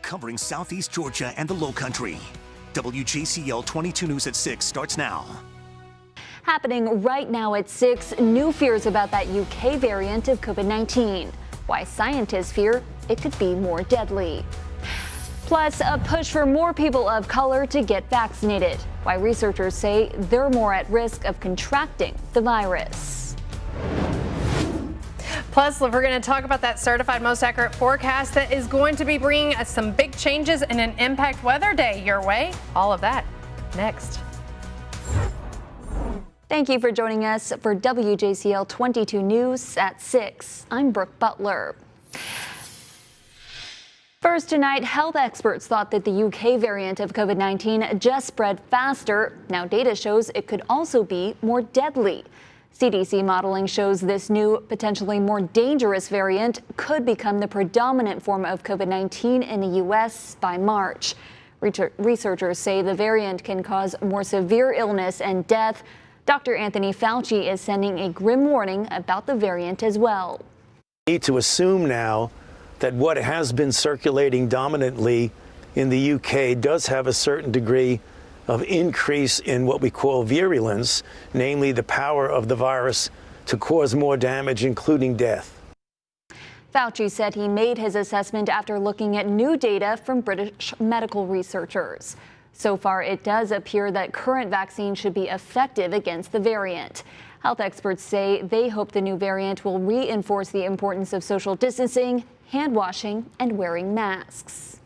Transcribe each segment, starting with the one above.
covering Southeast Georgia and the Lowcountry. WJCL 22 News at 6 starts now. Happening right now at 6, new fears about that UK variant of COVID-19. Why scientists fear it could be more deadly. Plus, a push for more people of color to get vaccinated. Why researchers say they're more at risk of contracting the virus. Plus, we're going to talk about that certified most accurate forecast that is going to be bringing us some big changes in an impact weather day your way. All of that next. Thank you for joining us for WJCL 22 News at 6. I'm Brooke Butler. First tonight, health experts thought that the UK variant of COVID-19 just spread faster. Now data shows it could also be more deadly. CDC modeling shows this new, potentially more dangerous variant could become the predominant form of COVID-19 in the U.S. by March. Researchers say the variant can cause more severe illness and death. Dr. Anthony Fauci is sending a grim warning about the variant as well. We need to assume now that what has been circulating dominantly in the UK does have a certain degree of increase in what we call virulence, namely the power of the virus to cause more damage, including death. Fauci said he made his assessment after looking at new data from British medical researchers. So far, it does appear that current vaccines should be effective against the variant. Health experts say they hope the new variant will reinforce the importance of social distancing, hand washing, and wearing masks.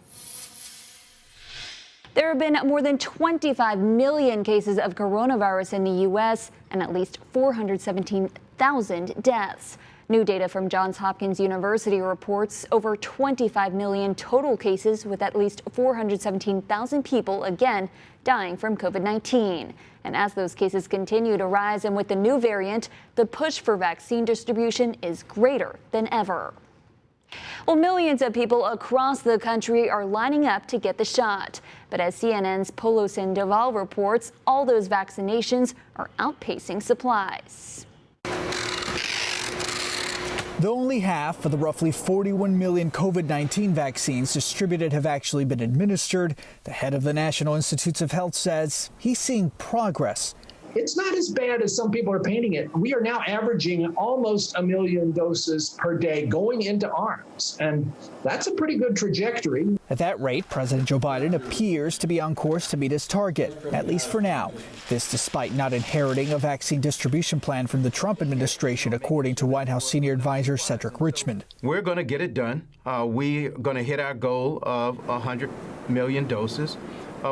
There have been more than 25 million cases of coronavirus in the U.S. and at least 417,000 deaths. New data from Johns Hopkins University reports over 25 million total cases, with at least 417,000 people again dying from COVID-19. And as those cases continue to rise and with the new variant, the push for vaccine distribution is greater than ever. Well, millions of people across the country are lining up to get the shot. But as CNN's Polo Sandoval reports, all those vaccinations are outpacing supplies. Though only half of the roughly 41 million COVID-19 vaccines distributed have actually been administered, the head of the National Institutes of Health says he's seeing progress. It's not as bad as some people are painting it. We are now averaging almost 1 million doses per day going into arms, and that's a pretty good trajectory. At that rate, President Joe Biden appears to be on course to meet his target, at least for now. This despite not inheriting a vaccine distribution plan from the Trump administration, according to White House senior advisor Cedric Richmond. We're going to get it done. We're going to hit our goal of 100 million doses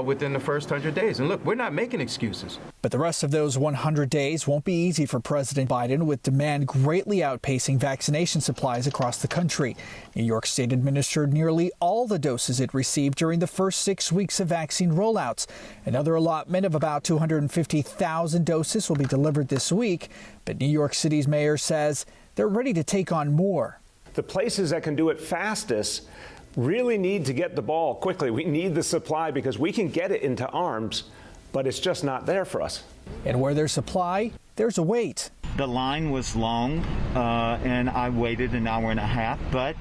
within the first 100 days. And look, we're not making excuses. But the rest of those 100 days won't be easy for President Biden, with demand greatly outpacing vaccination supplies across the country. New York State administered nearly all the doses it received during the first 6 weeks of vaccine rollouts. Another allotment of about 250,000 doses will be delivered this week. But New York City's mayor says they're ready to take on more. The places that can do it fastest really need to get the ball quickly. We need the supply because we can get it into arms, but it's just not there for us. And where there's supply, there's a wait. The line was long, and I waited an hour and a half, but,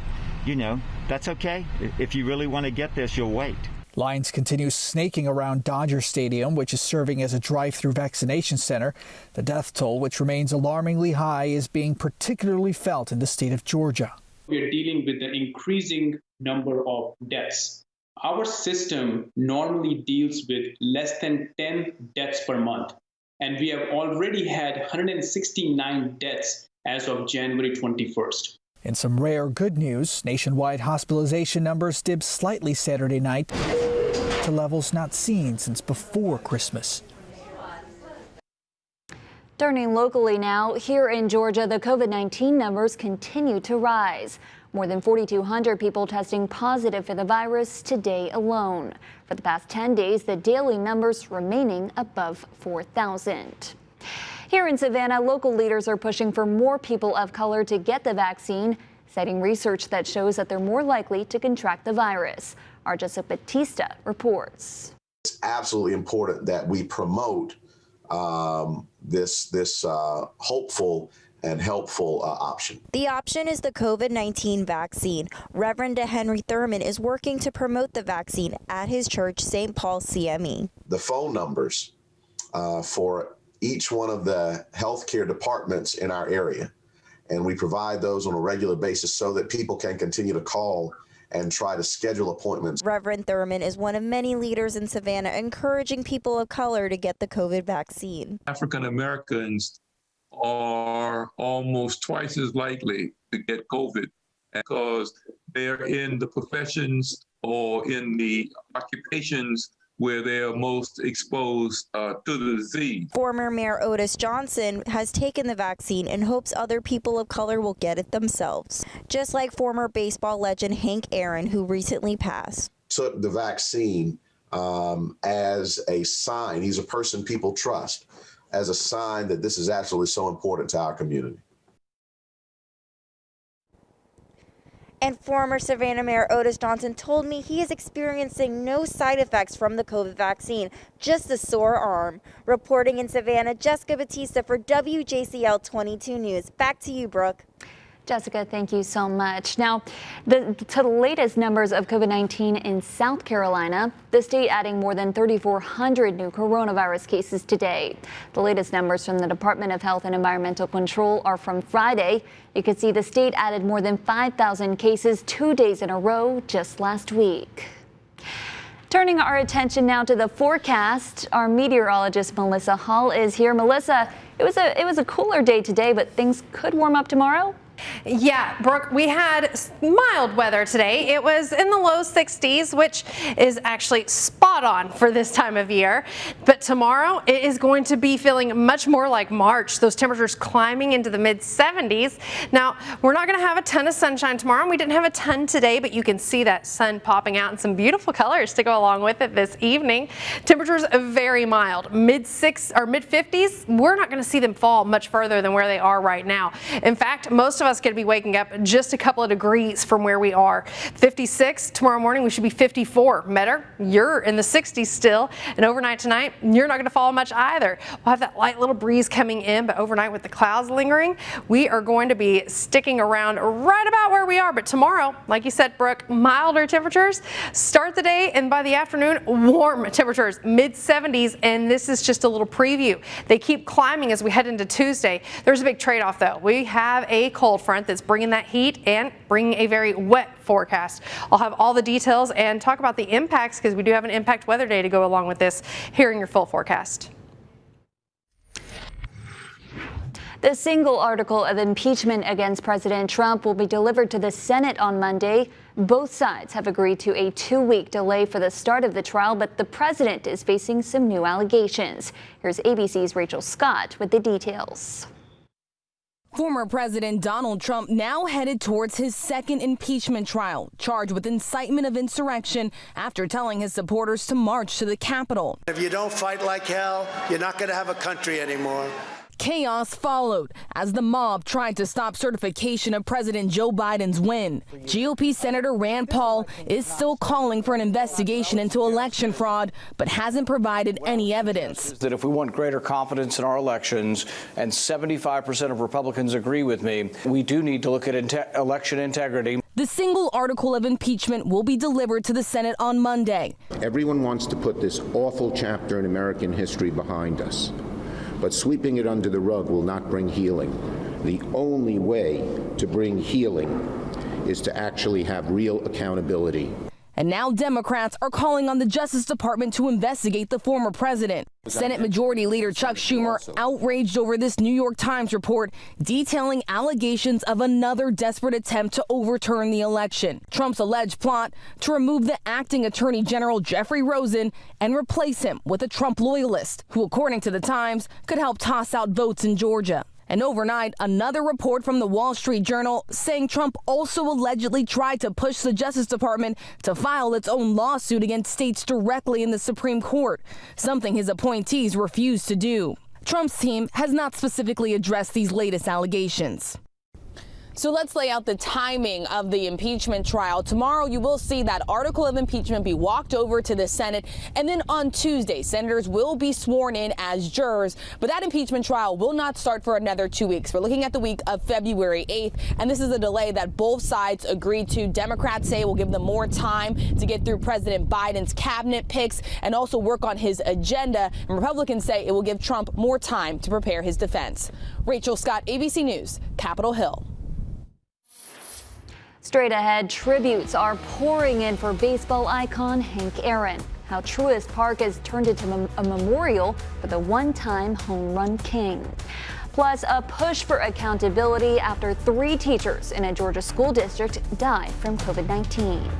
you know, that's okay. If you really want to get this, you'll wait. Lines continue snaking around Dodger Stadium, which is serving as a drive-through vaccination center. The death toll, which remains alarmingly high, is being particularly felt in the state of Georgia. We're dealing with the increasing number of deaths. Our system normally deals with less than 10 deaths per month, and we have already had 169 deaths as of January 21st. In some rare good news, nationwide hospitalization numbers dipped slightly Saturday night to levels not seen since before Christmas. Turning locally now, here in Georgia, the COVID-19 numbers continue to rise. More than 4,200 people testing positive for the virus today alone. For the past 10 days, the daily numbers remaining above 4,000. Here in Savannah, local leaders are pushing for more people of color to get the vaccine, citing research that shows that they're more likely to contract the virus. Our Jessica Batista reports. It's absolutely important that we promote this hopeful and helpful option. The option is the COVID-19 vaccine. Reverend Henry Thurman is working to promote the vaccine at his church, St. Paul CME. The phone numbers for each one of the healthcare departments in our area, and we provide those on a regular basis so that people can continue to call and try to schedule appointments. Reverend Thurman is one of many leaders in Savannah encouraging people of color to get the COVID vaccine. African Americans are almost twice as likely to get COVID because they're in the professions or in the occupations where they are most exposed to the disease. Former Mayor Otis Johnson has taken the vaccine and hopes other people of color will get it themselves, just like former baseball legend Hank Aaron, who recently passed. Took the vaccine as a sign, he's a person people trust, as a sign that this is absolutely so important to our community. And former Savannah Mayor Otis Johnson told me he is experiencing no side effects from the COVID vaccine, just a sore arm. Reporting in Savannah, Jessica Batista for WJCL 22 News. Back to you, Brooke. Jessica, thank you so much. Now, to the latest numbers of COVID-19 in South Carolina, the state adding more than 3,400 new coronavirus cases today. The latest numbers from the Department of Health and Environmental Control are from Friday. You can see the state added more than 5,000 cases 2 days in a row just last week. Turning our attention now to the forecast, our meteorologist Melissa Hall is here. Melissa, it was a cooler day today, but things could warm up tomorrow. Yeah, Brooke, we had mild weather today. It was in the low 60s, which is actually spot on for this time of year. But tomorrow it is going to be feeling much more like March. Those temperatures climbing into the mid 70s. Now, we're not going to have a ton of sunshine tomorrow. And we didn't have a ton today, but you can see that sun popping out and some beautiful colors to go along with it this evening. Temperatures very mild, mid 50s. We're not going to see them fall much further than where they are right now. In fact, most of us going to be waking up just a couple of degrees from where we are. 56 tomorrow morning, we should be 54. Metter, you're in the 60s still, and overnight tonight, you're not going to fall much either. We'll have that light little breeze coming in, but overnight with the clouds lingering, we are going to be sticking around right about where we are. But tomorrow, like you said, Brooke, milder temperatures start the day, and by the afternoon, warm temperatures, mid 70s, and this is just a little preview. They keep climbing as we head into Tuesday. There's a big trade-off though. We have a cold front that's bringing that heat and bringing a very wet forecast. I'll have all the details and talk about the impacts because we do have an impact weather day to go along with this here in your full forecast. The single article of impeachment against President Trump will be delivered to the Senate on Monday. Both sides have agreed to a 2-week delay for the start of the trial, but the president is facing some new allegations. Here's ABC's Rachel Scott with the details. Former President Donald Trump now headed towards his second impeachment trial, charged with incitement of insurrection after telling his supporters to march to the Capitol. If you don't fight like hell, you're not going to have a country anymore. Chaos followed as the mob tried to stop certification of President Joe Biden's win. GOP Senator Rand Paul is still calling for an investigation into election fraud, but hasn't provided any evidence. That if we want greater confidence in our elections, and 75% of Republicans agree with me, we do need to look at election integrity. The single article of impeachment will be delivered to the Senate on Monday. Everyone wants to put this awful chapter in American history behind us. But sweeping it under the rug will not bring healing. The only way to bring healing is to actually have real accountability. And now Democrats are calling on the Justice Department to investigate the former president. Senate Majority Leader Chuck Schumer outraged over this New York Times report detailing allegations of another desperate attempt to overturn the election. Trump's alleged plot to remove the acting Attorney General Jeffrey Rosen and replace him with a Trump loyalist who, according to the Times, could help toss out votes in Georgia. And overnight, another report from the Wall Street Journal saying Trump also allegedly tried to push the Justice Department to file its own lawsuit against states directly in the Supreme Court, something his appointees refused to do. Trump's team has not specifically addressed these latest allegations. So let's lay out the timing of the impeachment trial. Tomorrow, you will see that article of impeachment be walked over to the Senate. And then on Tuesday, senators will be sworn in as jurors. But that impeachment trial will not start for another 2 weeks. We're looking at the week of February 8th. And this is a delay that both sides agreed to. Democrats say will give them more time to get through President Biden's cabinet picks and also work on his agenda. And Republicans say it will give Trump more time to prepare his defense. Rachel Scott, ABC News, Capitol Hill. Straight ahead, tributes are pouring in for baseball icon Hank Aaron. How Truist Park has turned into a memorial for the one-time home run king. Plus, a push for accountability after 3 teachers in a Georgia school district died from COVID-19.